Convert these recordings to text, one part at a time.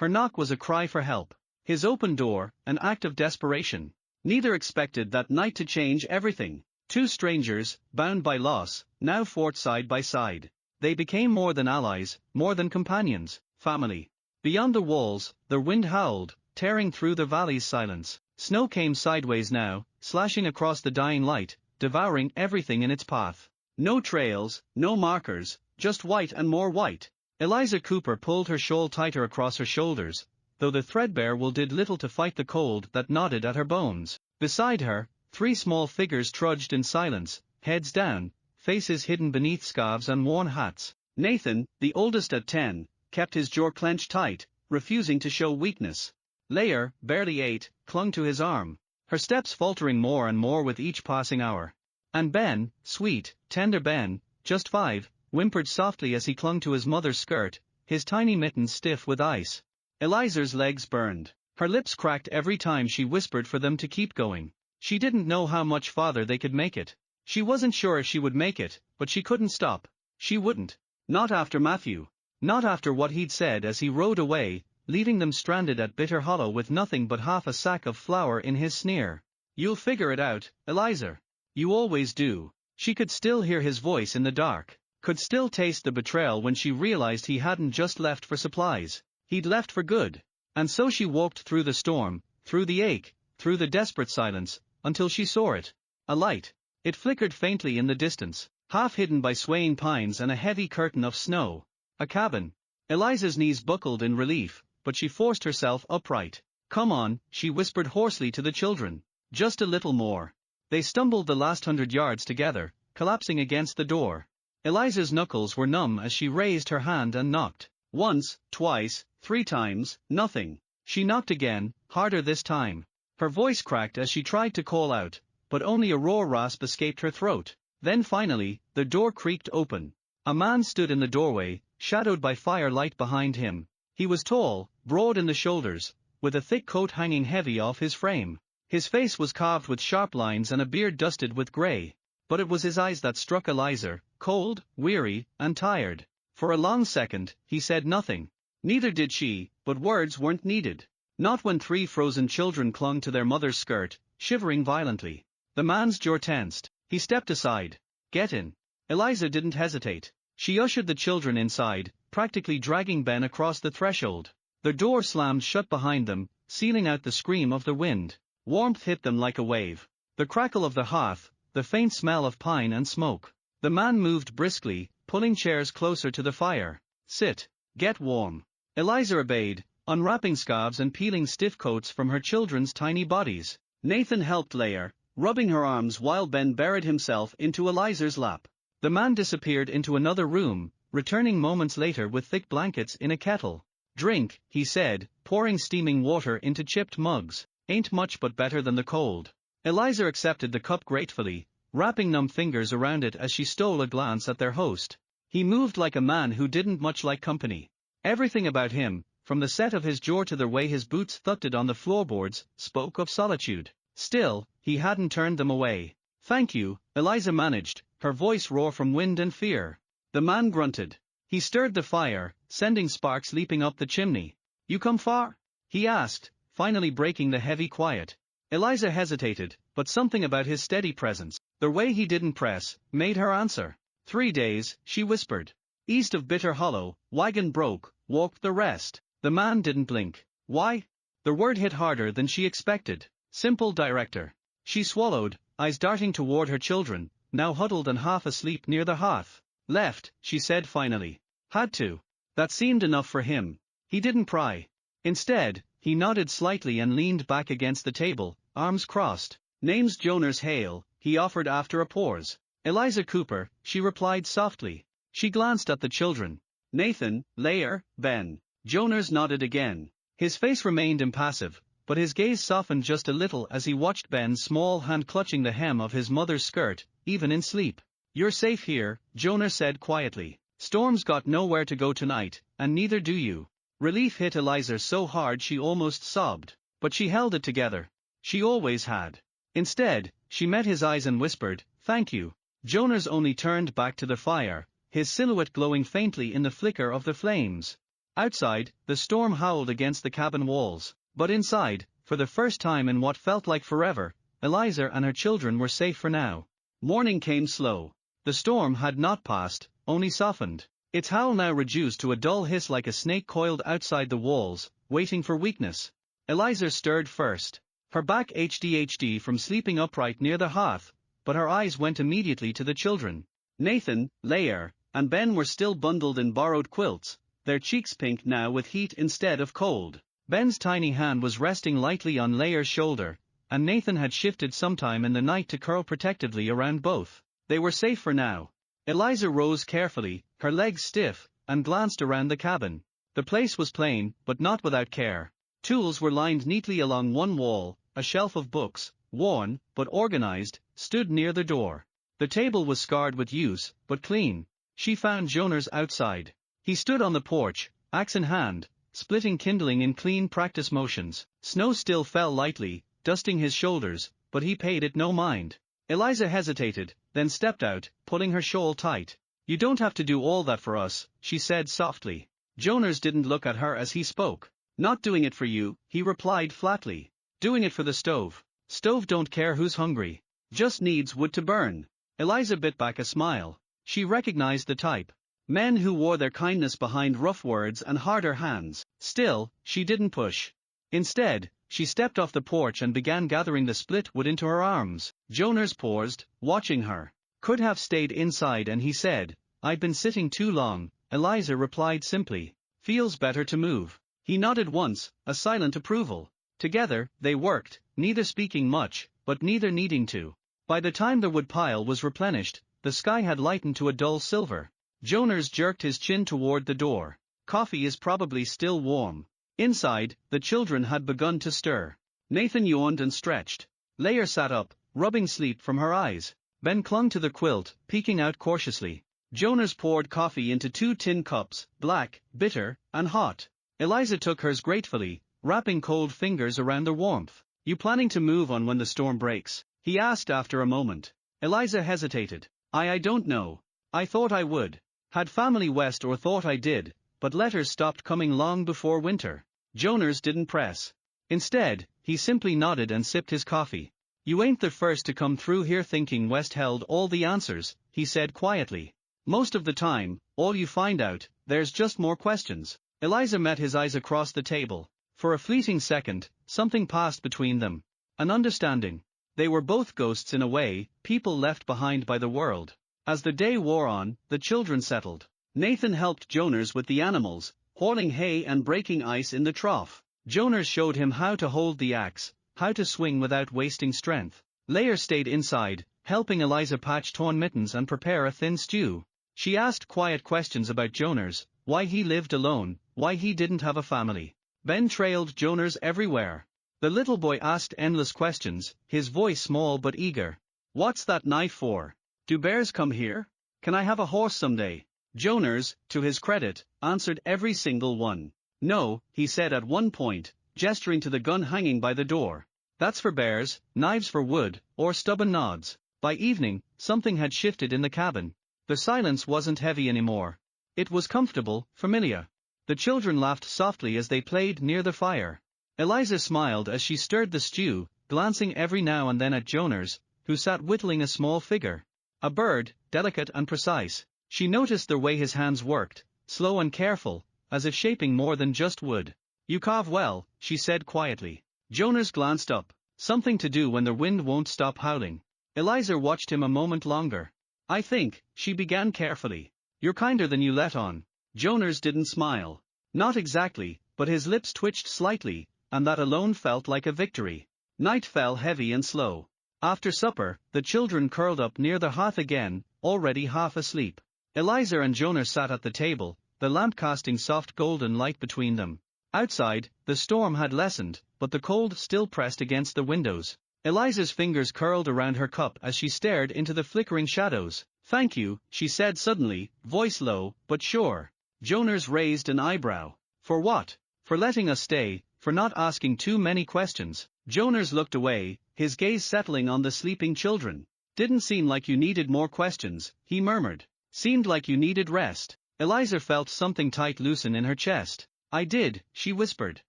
Her knock was a cry for help. His open door, an act of desperation. Neither expected that night to change everything. Two strangers, bound by loss, now fought side by side. They became more than allies, more than companions, family. Beyond the walls, the wind howled, tearing through the valley's silence. Snow came sideways now, slashing across the dying light, devouring everything in its path. No trails, no markers, just white and more white. Eliza Cooper pulled her shawl tighter across her shoulders, though the threadbare wool did little to fight the cold that gnawed at her bones. Beside her, three small figures trudged in silence, heads down, faces hidden beneath scarves and worn hats. Nathan, the oldest at 10, kept his jaw clenched tight, refusing to show weakness. Leah, barely 8, clung to his arm, her steps faltering more and more with each passing hour. And Ben, sweet, tender Ben, just 5, whimpered softly as he clung to his mother's skirt, his tiny mittens stiff with ice. Eliza's legs burned. Her lips cracked every time she whispered for them to keep going. She didn't know how much farther they could make it. She wasn't sure if she would make it, but she couldn't stop. She wouldn't. Not after Matthew. Not after what he'd said as he rode away, leaving them stranded at Bitter Hollow with nothing but half a sack of flour in his sneer. You'll figure it out, Eliza. You always do. She could still hear his voice in the dark, could still taste the betrayal when she realized he hadn't just left for supplies. He'd left for good. And so she walked through the storm, through the ache, through the desperate silence, until she saw it. A light. It flickered faintly in the distance, half hidden by swaying pines and a heavy curtain of snow. A cabin. Eliza's knees buckled in relief, but she forced herself upright. Come on, she whispered hoarsely to the children. Just a little more. They stumbled the last 100 yards together, collapsing against the door. Eliza's knuckles were numb as she raised her hand and knocked. Once, twice, 3 times, nothing. She knocked again, harder this time. Her voice cracked as she tried to call out, but only a raw rasp escaped her throat. Then finally, the door creaked open. A man stood in the doorway, shadowed by firelight behind him. He was tall, broad in the shoulders, with a thick coat hanging heavy off his frame. His face was carved with sharp lines and a beard dusted with grey. But it was his eyes that struck Eliza, cold, weary, and tired. For a long second, he said nothing. Neither did she, but words weren't needed. Not when 3 frozen children clung to their mother's skirt, shivering violently. The man's jaw tensed. He stepped aside. Get in. Eliza didn't hesitate. She ushered the children inside, practically dragging Ben across the threshold. The door slammed shut behind them, sealing out the scream of the wind. Warmth hit them like a wave. The crackle of the hearth, the faint smell of pine and smoke. The man moved briskly, pulling chairs closer to the fire. Sit. Get warm. Eliza obeyed, unwrapping scarves and peeling stiff coats from her children's tiny bodies. Nathan helped Leah, rubbing her arms while Ben buried himself into Eliza's lap. The man disappeared into another room, returning moments later with thick blankets in a kettle. Drink, he said, pouring steaming water into chipped mugs. Ain't much but better than the cold. Eliza accepted the cup gratefully, wrapping numb fingers around it as she stole a glance at their host. He moved like a man who didn't much like company. Everything about him, from the set of his jaw to the way his boots thudded on the floorboards, spoke of solitude. Still, he hadn't turned them away. Thank you, Eliza managed, her voice raw from wind and fear. The man grunted. He stirred the fire, sending sparks leaping up the chimney. You come far? He asked, finally breaking the heavy quiet. Eliza hesitated, but something about his steady presence, the way he didn't press, made her answer. 3 days, she whispered. East of Bitter Hollow, wagon broke, walked the rest. The man didn't blink. Why? The word hit harder than she expected. Simple director. She swallowed, eyes darting toward her children, now huddled and half asleep near the hearth. Left, she said finally. Had to. That seemed enough for him. He didn't pry. Instead, he nodded slightly and leaned back against the table, arms crossed. Name's Jonas Hale, he offered after a pause. Eliza Cooper, she replied softly. She glanced at the children. Nathan, Leah, Ben. Jonas nodded again. His face remained impassive, but his gaze softened just a little as he watched Ben's small hand clutching the hem of his mother's skirt, even in sleep. You're safe here, Jonas said quietly. Storm's got nowhere to go tonight, and neither do you. Relief hit Eliza so hard she almost sobbed, but she held it together. She always had. Instead, she met his eyes and whispered, thank you. Jonas only turned back to the fire, his silhouette glowing faintly in the flicker of the flames. Outside, the storm howled against the cabin walls, but inside, for the first time in what felt like forever, Eliza and her children were safe for now. Morning came slow. The storm had not passed, only softened. Its howl now reduced to a dull hiss like a snake coiled outside the walls, waiting for weakness. Eliza stirred first. Her back ached from sleeping upright near the hearth, but her eyes went immediately to the children. Nathan, Leah, and Ben were still bundled in borrowed quilts, their cheeks pink now with heat instead of cold. Ben's tiny hand was resting lightly on Leah's shoulder, and Nathan had shifted sometime in the night to curl protectively around both. They were safe for now. Eliza rose carefully, her legs stiff, and glanced around the cabin. The place was plain, but not without care. Tools were lined neatly along one wall, a shelf of books, worn, but organized, stood near the door. The table was scarred with use, but clean. She found Jonas outside. He stood on the porch, axe in hand, splitting kindling in clean practice motions. Snow still fell lightly, dusting his shoulders, but he paid it no mind. Eliza hesitated, then stepped out, pulling her shawl tight. "You don't have to do all that for us," she said softly. Jonas didn't look at her as he spoke. "Not doing it for you," he replied flatly. "Doing it for the stove. Stove don't care who's hungry. Just needs wood to burn." Eliza bit back a smile. She recognized the type. Men who wore their kindness behind rough words and harder hands. Still, she didn't push. Instead, she stepped off the porch and began gathering the split wood into her arms. Jonas paused, watching her. "Could have stayed inside," and he said, "I've been sitting too long." Eliza replied simply, "Feels better to move." He nodded once, a silent approval. Together, they worked, neither speaking much, but neither needing to. By the time the wood pile was replenished, the sky had lightened to a dull silver. Jonas jerked his chin toward the door. "Coffee is probably still warm." Inside, the children had begun to stir. Nathan yawned and stretched. Leah sat up, rubbing sleep from her eyes. Ben clung to the quilt, peeking out cautiously. Jonas poured coffee into 2 tin cups, black, bitter, and hot. Eliza took hers gratefully, wrapping cold fingers around the warmth. "You planning to move on when the storm breaks?" he asked after a moment. Eliza hesitated. I don't know. I thought I would. Had family west or thought I did, but letters stopped coming long before winter." Jonas didn't press. Instead, he simply nodded and sipped his coffee. "You ain't the first to come through here thinking west held all the answers," he said quietly. "Most of the time, all you find out, there's just more questions." Eliza met his eyes across the table. For a fleeting second, something passed between them. An understanding. They were both ghosts in a way, people left behind by the world. As the day wore on, the children settled. Nathan helped Jonas with the animals, hauling hay and breaking ice in the trough. Jonas showed him how to hold the axe, how to swing without wasting strength. Leah stayed inside, helping Eliza patch torn mittens and prepare a thin stew. She asked quiet questions about Jonas, why he lived alone, why he didn't have a family. Ben trailed Jonas everywhere. The little boy asked endless questions, his voice small but eager. "What's that knife for? Do bears come here? Can I have a horse someday?" Jonas, to his credit, answered every single one. "No," he said at one point, gesturing to the gun hanging by the door. "That's for bears, knives for wood," or stubborn nods. By evening, something had shifted in the cabin. The silence wasn't heavy anymore. It was comfortable, familiar. The children laughed softly as they played near the fire. Eliza smiled as she stirred the stew, glancing every now and then at Jonas, who sat whittling a small figure. A bird, delicate and precise. She noticed the way his hands worked, slow and careful, as if shaping more than just wood. "You carve well," she said quietly. Jonas glanced up. "Something to do when the wind won't stop howling." Eliza watched him a moment longer. "I think," she began carefully, "you're kinder than you let on." Jonas didn't smile. Not exactly, but his lips twitched slightly, and that alone felt like a victory. Night fell heavy and slow. After supper, the children curled up near the hearth again, already half asleep. Eliza and Jonas sat at the table, the lamp casting soft golden light between them. Outside, the storm had lessened, but the cold still pressed against the windows. Eliza's fingers curled around her cup as she stared into the flickering shadows. "Thank you," she said suddenly, voice low, but sure. Jonas raised an eyebrow. "For what?" "For letting us stay, for not asking too many questions." Jonas looked away, his gaze settling on the sleeping children. "Didn't seem like you needed more questions," he murmured. "Seemed like you needed rest." Eliza felt something tight loosen in her chest. I did, she whispered.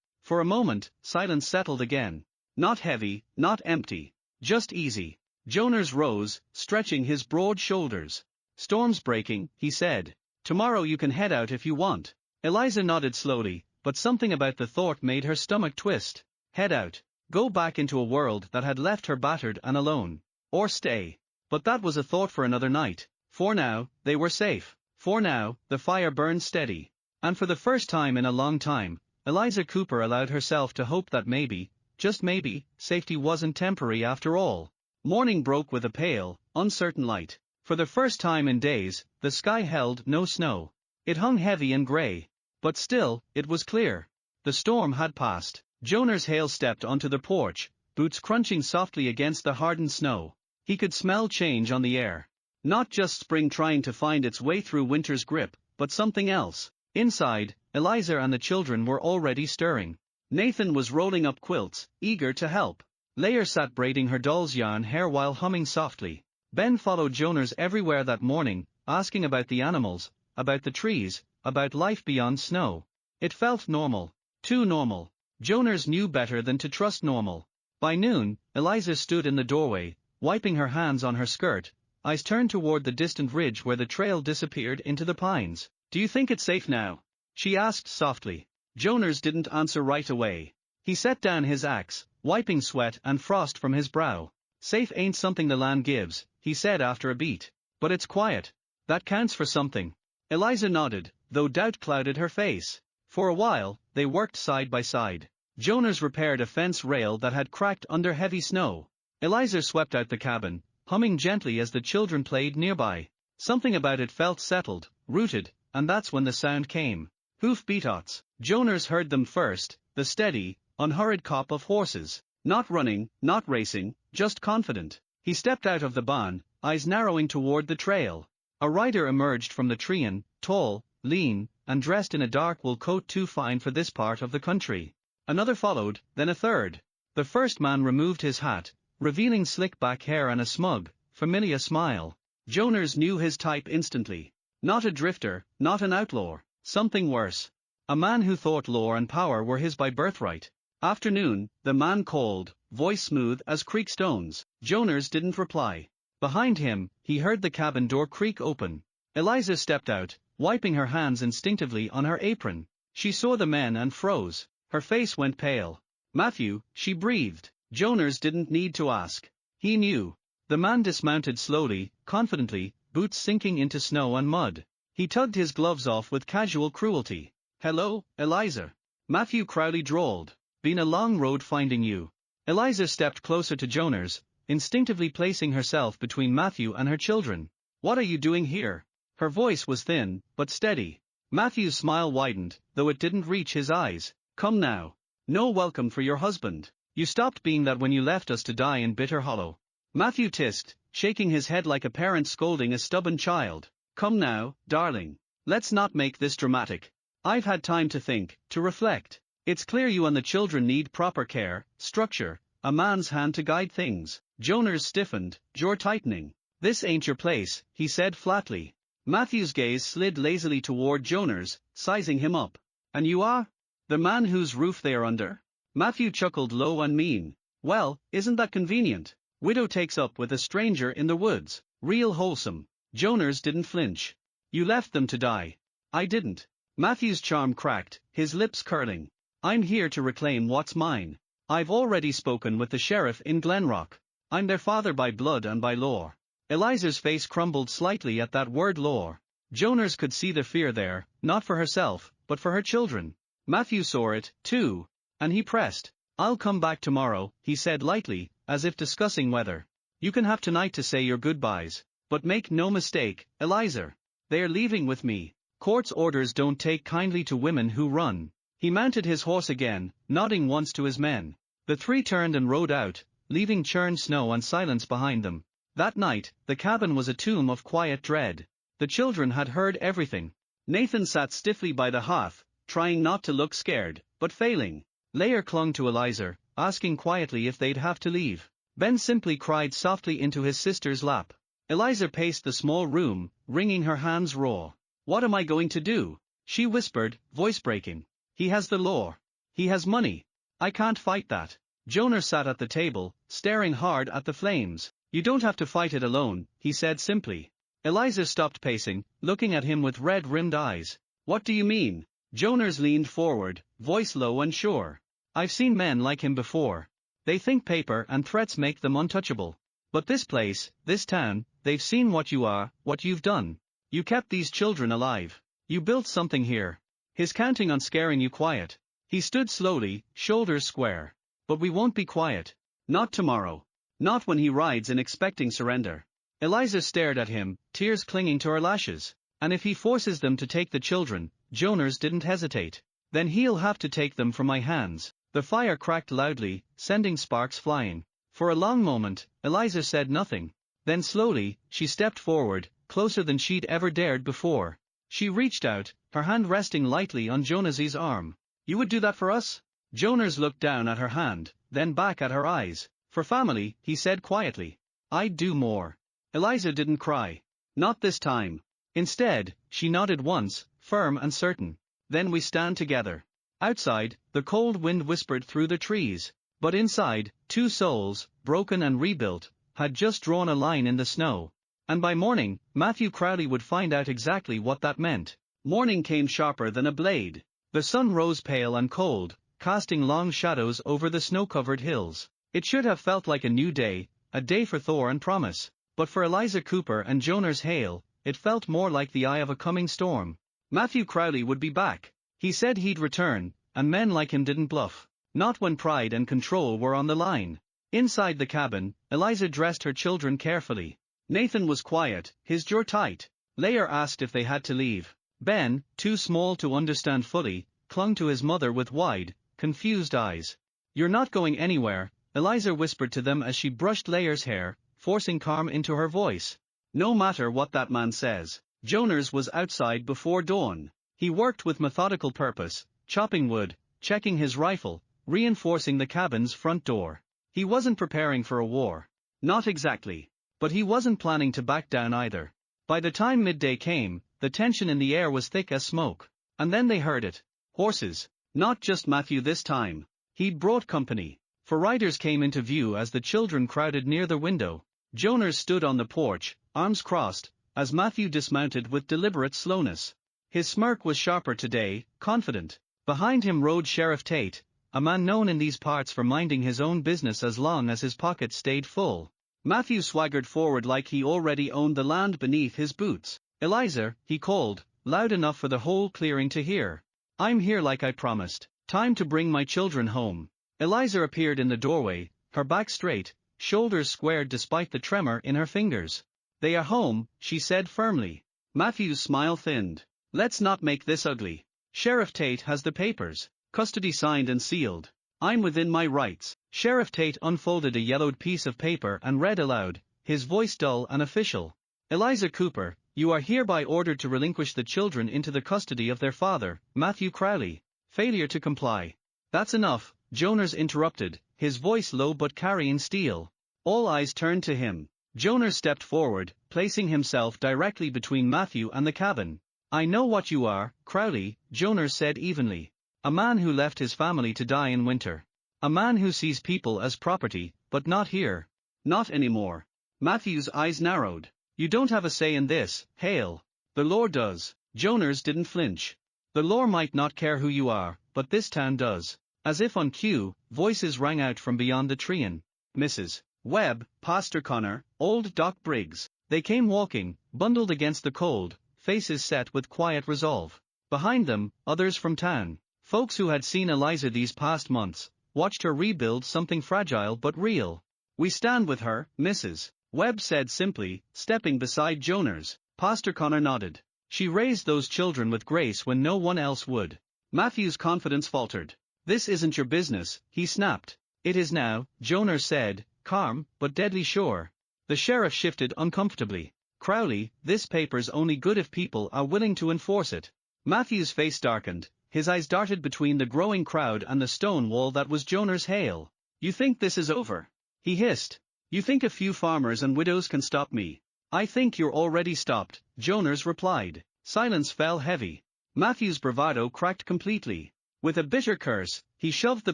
For a moment, silence settled again. Not heavy, not empty. Just easy. Jonas rose, stretching his broad shoulders. Storm's breaking, he said. Tomorrow you can head out if you want. Eliza nodded slowly, but something about the thought made her stomach twist. Head out. Go back into a world that had left her battered and alone. Or stay. But that was a thought for another night. For now, they were safe. For now, the fire burned steady. And for the first time in a long time, Eliza Cooper allowed herself to hope that maybe, just maybe, safety wasn't temporary after all. Morning broke with a pale, uncertain light. For the first time in days, the sky held no snow. It hung heavy and grey. But still, it was clear. The storm had passed. Jonas Hale stepped onto the porch, boots crunching softly against the hardened snow. He could smell change on the air. Not just spring trying to find its way through winter's grip, but something else. Inside, Eliza and the children were already stirring. Nathan was rolling up quilts, eager to help. Leah sat braiding her doll's yarn hair while humming softly. Ben followed Jonas everywhere that morning, asking about the animals, about the trees, about life beyond snow. It felt normal. Too normal. Jonas knew better than to trust normal. By noon, Eliza stood in the doorway, wiping her hands on her skirt, eyes turned toward the distant ridge where the trail disappeared into the pines. Do you think it's safe now? She asked softly. Jonas didn't answer right away. He set down his axe, wiping sweat and frost from his brow. Safe ain't something the land gives, he said after a beat. But it's quiet. That counts for something. Eliza nodded, though doubt clouded her face. For a while, they worked side by side. Jonas repaired a fence rail that had cracked under heavy snow. Eliza swept out the cabin, humming gently as the children played nearby. Something about it felt settled, rooted, and that's when the sound came. Hoof beatots. Jonas heard them first, the steady, unhurried cop of horses. Not running, not racing, just confident. He stepped out of the barn, eyes narrowing toward the trail. A rider emerged from the trean, tall, lean, and dressed in a dark wool coat too fine for this part of the country. Another followed, then a third. The first man removed his hat, revealing slick back hair and a smug, familiar smile. Jonas knew his type instantly. Not a drifter, not an outlaw, something worse. A man who thought law and power were his by birthright. Afternoon, the man called, voice smooth as creek stones. Jonas didn't reply. Behind him, he heard the cabin door creak open. Eliza stepped out, wiping her hands instinctively on her apron. She saw the men and froze. Her face went pale. Matthew, she breathed. Jonas didn't need to ask. He knew. The man dismounted slowly, confidently, boots sinking into snow and mud. He tugged his gloves off with casual cruelty. Hello, Eliza. Matthew Crowley drawled. Been a long road finding you. Eliza stepped closer to Jonas, instinctively placing herself between Matthew and her children. What are you doing here? Her voice was thin, but steady. Matthew's smile widened, though it didn't reach his eyes. Come now. No welcome for your husband. You stopped being that when you left us to die in Bitter Hollow. Matthew tissed, shaking his head like a parent scolding a stubborn child. Come now, darling. Let's not make this dramatic. I've had time to think, to reflect. It's clear you and the children need proper care, structure, a man's hand to guide things. Jonas stiffened, jaw tightening. This ain't your place, he said flatly. Matthew's gaze slid lazily toward Jonas, sizing him up. And you are? The man whose roof they are under? Matthew chuckled low and mean. Well, isn't that convenient? Widow takes up with a stranger in the woods. Real wholesome. Jonas didn't flinch. You left them to die. I didn't. Matthew's charm cracked, his lips curling. I'm here to reclaim what's mine. I've already spoken with the sheriff in Glenrock. I'm their father by blood and by law. Eliza's face crumbled slightly at that word law. Jonas could see the fear there, not for herself, but for her children. Matthew saw it, too. And he pressed. I'll come back tomorrow, he said lightly, as if discussing whether. You can have tonight to say your goodbyes. But make no mistake, Eliza. They're leaving with me. Court's orders don't take kindly to women who run. He mounted his horse again, nodding once to his men. The three turned and rode out, leaving churned snow and silence behind them. That night, the cabin was a tomb of quiet dread. The children had heard everything. Nathan sat stiffly by the hearth, trying not to look scared, but failing. Leah clung to Eliza, asking quietly if they'd have to leave. Ben simply cried softly into his sister's lap. Eliza paced the small room, wringing her hands raw. What am I going to do? She whispered, voice breaking. He has the law. He has money. I can't fight that. Jonas sat at the table, staring hard at the flames. You don't have to fight it alone, he said simply. Eliza stopped pacing, looking at him with red-rimmed eyes. What do you mean? Jonas leaned forward, voice low and sure. I've seen men like him before. They think paper and threats make them untouchable. But this place, this town, they've seen what you are, what you've done. You kept these children alive. You built something here. He's counting on scaring you quiet. He stood slowly, shoulders square. But we won't be quiet. Not tomorrow. Not when he rides in expecting surrender. Eliza stared at him, tears clinging to her lashes. And if he forces them to take the children, Jonas didn't hesitate. Then he'll have to take them from my hands. The fire cracked loudly, sending sparks flying. For a long moment, Eliza said nothing. Then slowly, she stepped forward, closer than she'd ever dared before. She reached out, her hand resting lightly on Jonas's arm. You would do that for us? Jonas looked down at her hand, then back at her eyes. For family, he said quietly. I'd do more. Eliza didn't cry. Not this time. Instead, she nodded once, firm and certain. Then we stand together. Outside, the cold wind whispered through the trees. But inside, two souls, broken and rebuilt, had just drawn a line in the snow. And by morning, Matthew Crowley would find out exactly what that meant. Morning came sharper than a blade. The sun rose pale and cold, casting long shadows over the snow-covered hills. It should have felt like a new day, a day for Thor and promise. But for Eliza Cooper and Jonas Hale, it felt more like the eye of a coming storm. Matthew Crowley would be back. He said he'd return, and men like him didn't bluff. Not when pride and control were on the line. Inside the cabin, Eliza dressed her children carefully. Nathan was quiet, his jaw tight. Leah asked if they had to leave. Ben, too small to understand fully, clung to his mother with wide, confused eyes. You're not going anywhere, Eliza whispered to them as she brushed Leah's hair, forcing calm into her voice. No matter what that man says. Jonas was outside before dawn. He worked with methodical purpose, chopping wood, checking his rifle, reinforcing the cabin's front door. He wasn't preparing for a war. Not exactly. But he wasn't planning to back down either. By the time midday came, the tension in the air was thick as smoke. And then they heard it. Horses. Not just Matthew this time. He'd brought company. For riders came into view as the children crowded near the window. Jonas stood on the porch, arms crossed, as Matthew dismounted with deliberate slowness. His smirk was sharper today, confident. Behind him rode Sheriff Tate, a man known in these parts for minding his own business as long as his pockets stayed full. Matthew swaggered forward like he already owned the land beneath his boots. Eliza, he called, loud enough for the whole clearing to hear. I'm here like I promised. Time to bring my children home. Eliza appeared in the doorway, her back straight, shoulders squared despite the tremor in her fingers. They are home, she said firmly. Matthew's smile thinned. Let's not make this ugly. Sheriff Tate has the papers. Custody signed and sealed. I'm within my rights. Sheriff Tate unfolded a yellowed piece of paper and read aloud, his voice dull and official. Eliza Cooper, you are hereby ordered to relinquish the children into the custody of their father, Matthew Crowley. Failure to comply. That's enough, Jonas interrupted, his voice low but carrying steel. All eyes turned to him. Jonas stepped forward, placing himself directly between Matthew and the cabin. I know what you are, Crowley, Jonas said evenly. A man who left his family to die in winter. A man who sees people as property, but not here. Not anymore. Matthew's eyes narrowed. You don't have a say in this, Hale. The law does. Jonas didn't flinch. The law might not care who you are, but this town does. As if on cue, voices rang out from beyond the treein. Mrs. Webb, Pastor Connor, old Doc Briggs. They came walking, bundled against the cold, faces set with quiet resolve. Behind them, others from town. Folks who had seen Eliza these past months, watched her rebuild something fragile but real. We stand with her, Mrs. Webb said simply, stepping beside Jonas. Pastor Connor nodded. She raised those children with grace when no one else would. Matthew's confidence faltered. This isn't your business, he snapped. It is now, Jonas said, calm, but deadly sure. The sheriff shifted uncomfortably. Crowley, this paper's only good if people are willing to enforce it. Matthew's face darkened, his eyes darted between the growing crowd and the stone wall that was Jonas Hale. You think this is over? He hissed. You think a few farmers and widows can stop me? I think you're already stopped, Jonas replied. Silence fell heavy. Matthew's bravado cracked completely. With a bitter curse, he shoved the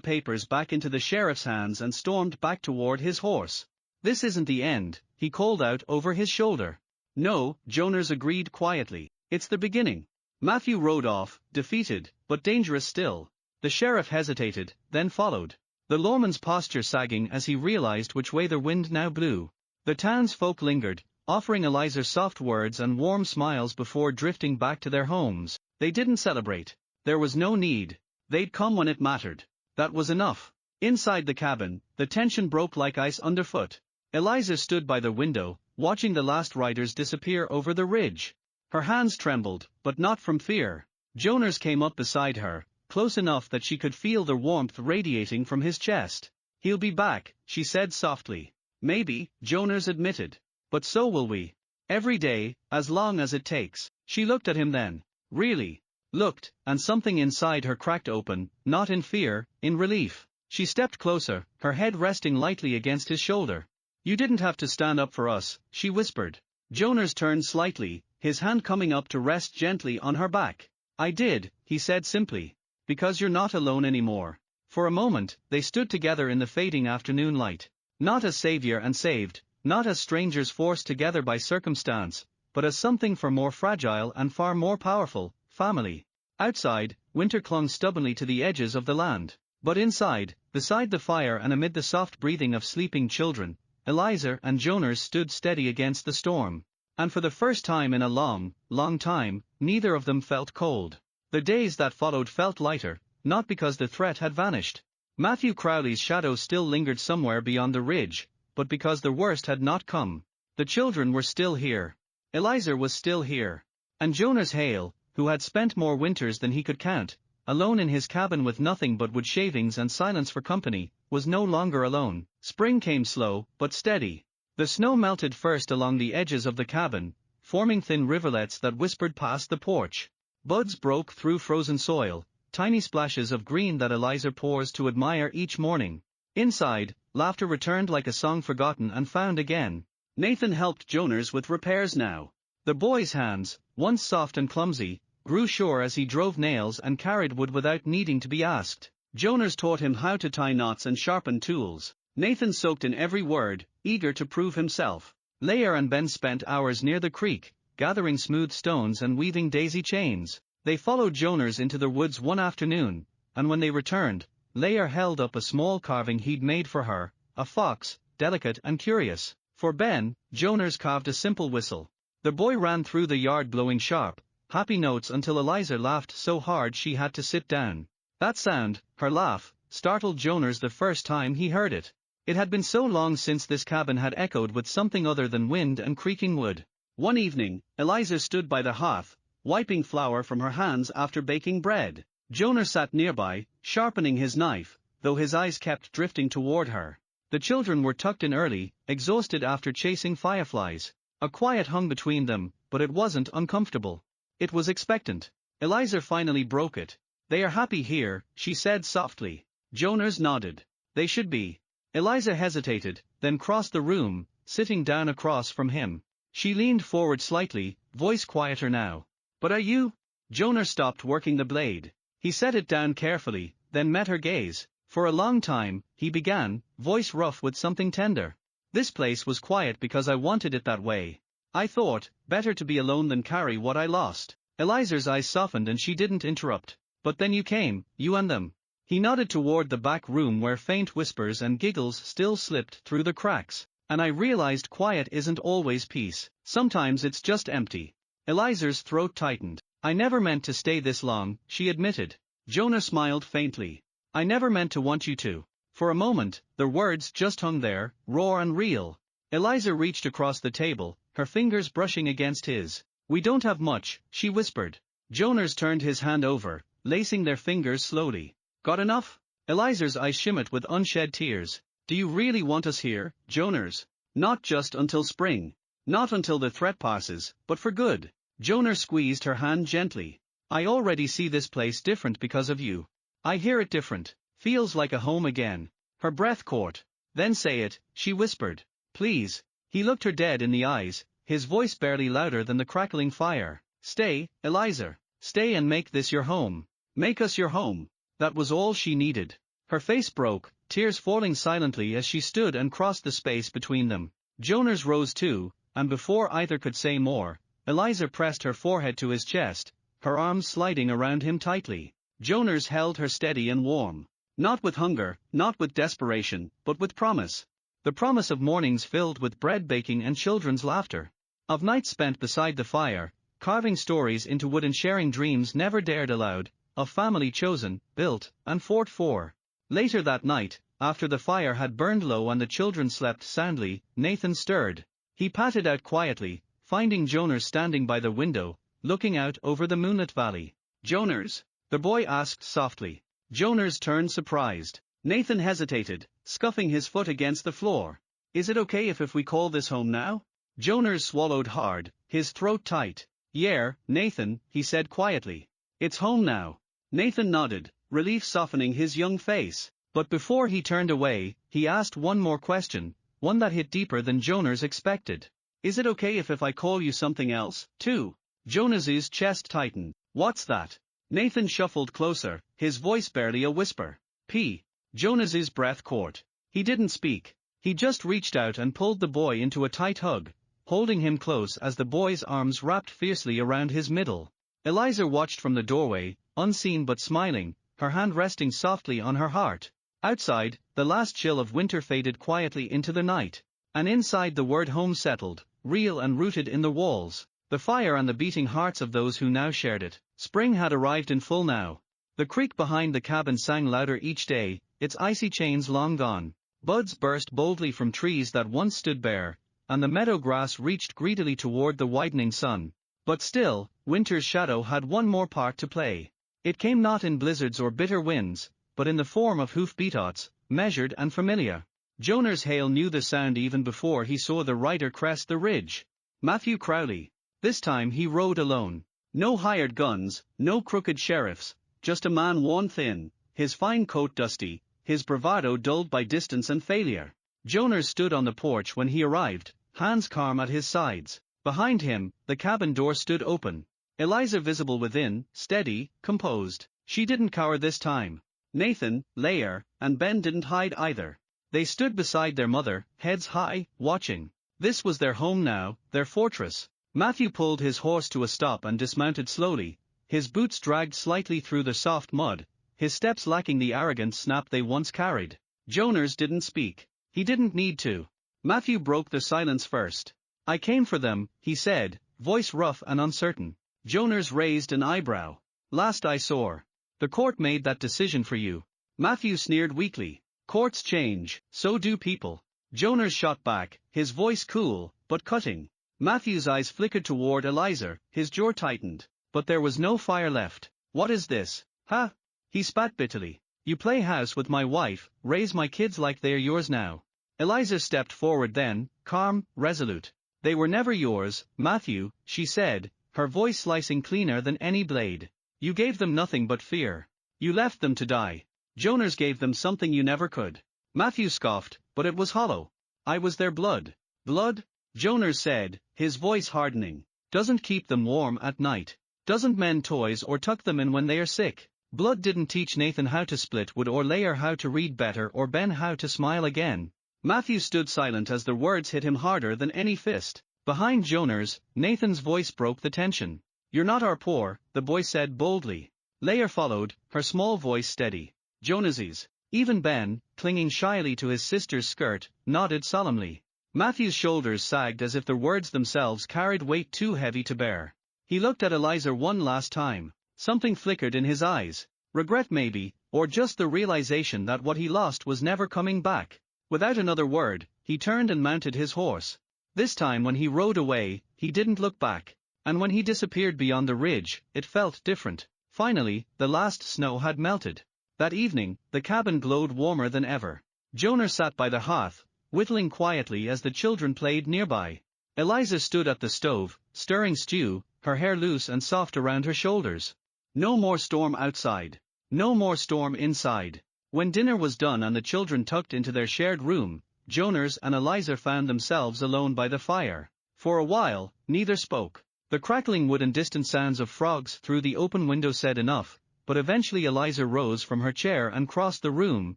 papers back into the sheriff's hands and stormed back toward his horse. "This isn't the end," he called out over his shoulder. "No," Jonas agreed quietly. "It's the beginning." Matthew rode off, defeated, but dangerous still. The sheriff hesitated, then followed. The lawman's posture sagging as he realized which way the wind now blew. The townsfolk lingered, offering Eliza soft words and warm smiles before drifting back to their homes. They didn't celebrate. There was no need. They'd come when it mattered. That was enough. Inside the cabin, the tension broke like ice underfoot. Eliza stood by the window, watching the last riders disappear over the ridge. Her hands trembled, but not from fear. Jonas came up beside her, close enough that she could feel the warmth radiating from his chest. "He'll be back," she said softly. "Maybe," Jonas admitted. "But so will we. Every day, as long as it takes." She looked at him then. Really. Looked, and something inside her cracked open, not in fear, in relief. She stepped closer, her head resting lightly against his shoulder. "You didn't have to stand up for us," she whispered. Jonas turned slightly, his hand coming up to rest gently on her back. "I did," he said simply. "Because you're not alone anymore." For a moment, they stood together in the fading afternoon light. Not as savior and saved, not as strangers forced together by circumstance, but as something far more fragile and far more powerful, family. Outside, winter clung stubbornly to the edges of the land. But inside, beside the fire and amid the soft breathing of sleeping children, Eliza and Jonas stood steady against the storm. And for the first time in a long, long time, neither of them felt cold. The days that followed felt lighter, not because the threat had vanished. Matthew Crowley's shadow still lingered somewhere beyond the ridge, but because the worst had not come. The children were still here. Eliza was still here. And Jonas Hale, who had spent more winters than he could count, alone in his cabin with nothing but wood shavings and silence for company, was no longer alone. Spring came slow, but steady. The snow melted first along the edges of the cabin, forming thin rivulets that whispered past the porch. Buds broke through frozen soil, tiny splashes of green that Eliza paused to admire each morning. Inside, laughter returned like a song forgotten and found again. Nathan helped Jonas with repairs now. The boy's hands, once soft and clumsy, grew sure as he drove nails and carried wood without needing to be asked. Jonas taught him how to tie knots and sharpen tools. Nathan soaked in every word, eager to prove himself. Leah and Ben spent hours near the creek, gathering smooth stones and weaving daisy chains. They followed Jonas into the woods one afternoon, and when they returned, Leah held up a small carving he'd made for her, a fox, delicate and curious. For Ben, Jonas carved a simple whistle. The boy ran through the yard blowing sharp, happy notes until Eliza laughed so hard she had to sit down. That sound, her laugh, startled Jonas the first time he heard it. It had been so long since this cabin had echoed with something other than wind and creaking wood. One evening, Eliza stood by the hearth, wiping flour from her hands after baking bread. Jonas sat nearby, sharpening his knife, though his eyes kept drifting toward her. The children were tucked in early, exhausted after chasing fireflies. A quiet hung between them, but it wasn't uncomfortable. It was expectant. Eliza finally broke it. "They are happy here," she said softly. Jonas nodded. "They should be." Eliza hesitated, then crossed the room, sitting down across from him. She leaned forward slightly, voice quieter now. "But are you?" Jonas stopped working the blade. He set it down carefully, then met her gaze. "For a long time," he began, voice rough with something tender. "This place was quiet because I wanted it that way. I thought, better to be alone than carry what I lost." Eliza's eyes softened and she didn't interrupt. "But then you came, you and them." He nodded toward the back room where faint whispers and giggles still slipped through the cracks. "And I realized quiet isn't always peace. Sometimes it's just empty." Eliza's throat tightened. "I never meant to stay this long," she admitted. Jonas smiled faintly. "I never meant to want you to." For a moment, the words just hung there, raw and real. Eliza reached across the table, her fingers brushing against his. "We don't have much," she whispered. Jonas turned his hand over, lacing their fingers slowly. "Got enough?" Eliza's eyes shimmered with unshed tears. "Do you really want us here, Jonas? Not just until spring. Not until the threat passes, but for good." Jonas squeezed her hand gently. "I already see this place different because of you. I hear it different. Feels like a home again." Her breath caught. "Then say it," she whispered. "Please." He looked her dead in the eyes, his voice barely louder than the crackling fire. Stay, Eliza. Stay and make this your home. Make us your home. That was all she needed. Her face broke, tears falling silently as she stood and crossed the space between them. Jonas rose too, and before either could say more, Eliza pressed her forehead to his chest, her arms sliding around him tightly. Jonas held her steady and warm. Not with hunger, not with desperation, but with promise. The promise of mornings filled with bread baking and children's laughter. Of nights spent beside the fire, carving stories into wood and sharing dreams never dared aloud, of family chosen, built, and fought for. Later that night, after the fire had burned low and the children slept soundly, Nathan stirred. He patted out quietly, finding Jonas standing by the window, looking out over the moonlit valley. "Jonas?" the boy asked softly. Jonas turned surprised. Nathan hesitated, scuffing his foot against the floor. "Is it okay if we call this home now?" Jonas swallowed hard, his throat tight. "Yeah, Nathan," he said quietly. "It's home now." Nathan nodded, relief softening his young face. But before he turned away, he asked one more question, one that hit deeper than Jonas expected. "Is it okay if I call you something else, too?" Jonas's chest tightened. "What's that?" Nathan shuffled closer, his voice barely a whisper. "P." Jonas's breath caught. He didn't speak. He just reached out and pulled the boy into a tight hug, holding him close as the boy's arms wrapped fiercely around his middle. Eliza watched from the doorway, unseen but smiling, her hand resting softly on her heart. Outside, the last chill of winter faded quietly into the night. And inside the word home settled, real and rooted in the walls, the fire and the beating hearts of those who now shared it. Spring had arrived in full now. The creek behind the cabin sang louder each day, its icy chains long gone. Buds burst boldly from trees that once stood bare, and the meadow grass reached greedily toward the widening sun. But still, winter's shadow had one more part to play. It came not in blizzards or bitter winds, but in the form of hoof-beats, measured and familiar. Jonas Hale knew the sound even before he saw the rider crest the ridge. Matthew Crowley. This time he rode alone. No hired guns, no crooked sheriffs, just a man worn thin, his fine coat dusty, his bravado dulled by distance and failure. Jonas stood on the porch when he arrived, hands calm at his sides. Behind him, the cabin door stood open. Eliza visible within, steady, composed. She didn't cower this time. Nathan, Lair, and Ben didn't hide either. They stood beside their mother, heads high, watching. This was their home now, their fortress. Matthew pulled his horse to a stop and dismounted slowly, his boots dragged slightly through the soft mud, his steps lacking the arrogant snap they once carried. Jonas didn't speak. He didn't need to. Matthew broke the silence first. "I came for them," he said, voice rough and uncertain. Jonas raised an eyebrow. "Last I saw, the court made that decision for you." Matthew sneered weakly. "Courts change, so do people." Jonas shot back, his voice cool, but cutting. Matthew's eyes flickered toward Eliza, his jaw tightened. But there was no fire left. "What is this? Huh?" He spat bitterly. "You play house with my wife, raise my kids like they're yours now." Eliza stepped forward then, calm, resolute. "They were never yours, Matthew," she said, her voice slicing cleaner than any blade. "You gave them nothing but fear. You left them to die. Jonas gave them something you never could." Matthew scoffed, but it was hollow. "I was their blood." "Blood?" Jonas said, his voice hardening. "Doesn't keep them warm at night. Doesn't mend toys or tuck them in when they are sick. Blood didn't teach Nathan how to split wood or Lair how to read better or Ben how to smile again." Matthew stood silent as the words hit him harder than any fist. Behind Jonas, Nathan's voice broke the tension. "You're not our poor," the boy said boldly. Lair followed, her small voice steady. Jonas's. Even Ben, clinging shyly to his sister's skirt, nodded solemnly. Matthew's shoulders sagged as if the words themselves carried weight too heavy to bear. He looked at Eliza one last time. Something flickered in his eyes. Regret maybe, or just the realization that what he lost was never coming back. Without another word, he turned and mounted his horse. This time when he rode away, he didn't look back. And when he disappeared beyond the ridge, it felt different. Finally, the last snow had melted. That evening, the cabin glowed warmer than ever. Jonas sat by the hearth, whittling quietly as the children played nearby. Eliza stood at the stove, stirring stew, her hair loose and soft around her shoulders. No more storm outside. No more storm inside. When dinner was done and the children tucked into their shared room, Jonas and Eliza found themselves alone by the fire. For a while, neither spoke. The crackling wood and distant sounds of frogs through the open window said enough, but eventually Eliza rose from her chair and crossed the room,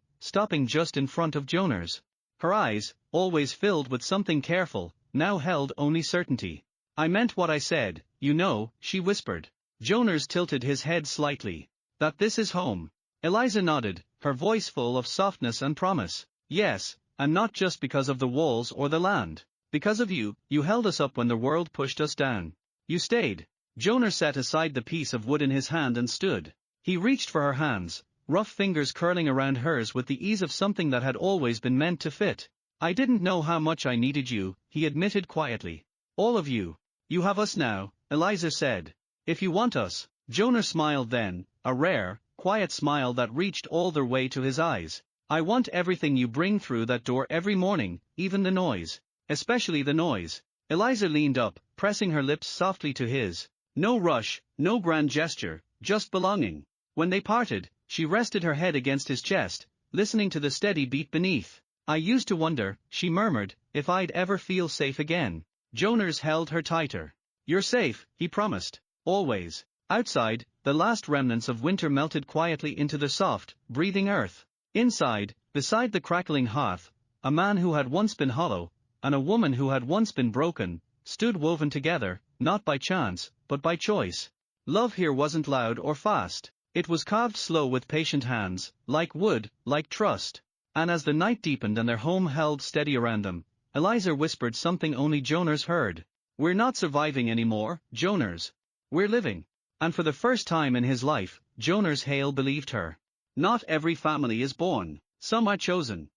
stopping just in front of Jonas. Her eyes, always filled with something careful, now held only certainty. "I meant what I said, you know," she whispered. Jonas tilted his head slightly. "That this is home?" Eliza nodded, her voice full of softness and promise. "Yes, and not just because of the walls or the land. Because of you. You held us up when the world pushed us down. You stayed." Jonas set aside the piece of wood in his hand and stood. He reached for her hands, rough fingers curling around hers with the ease of something that had always been meant to fit. "I didn't know how much I needed you," he admitted quietly. "All of you. You have us now," Eliza said. "If you want us." Jonas smiled then, a rare, quiet smile that reached all the way to his eyes. "I want everything you bring through that door every morning, even the noise. Especially the noise." Eliza leaned up, pressing her lips softly to his. No rush, no grand gesture, just belonging. When they parted, she rested her head against his chest, listening to the steady beat beneath. "I used to wonder," she murmured, "if I'd ever feel safe again." Jonas held her tighter. "You're safe," he promised. "Always." Outside, the last remnants of winter melted quietly into the soft, breathing earth. Inside, beside the crackling hearth, a man who had once been hollow, and a woman who had once been broken, stood woven together, not by chance, but by choice. Love here wasn't loud or fast. It was carved slow with patient hands, like wood, like trust. And as the night deepened and their home held steady around them, Eliza whispered something only Jonas heard. "We're not surviving anymore, Jonas. We're living." And for the first time in his life, Jonas Hale believed her. Not every family is born. Some are chosen.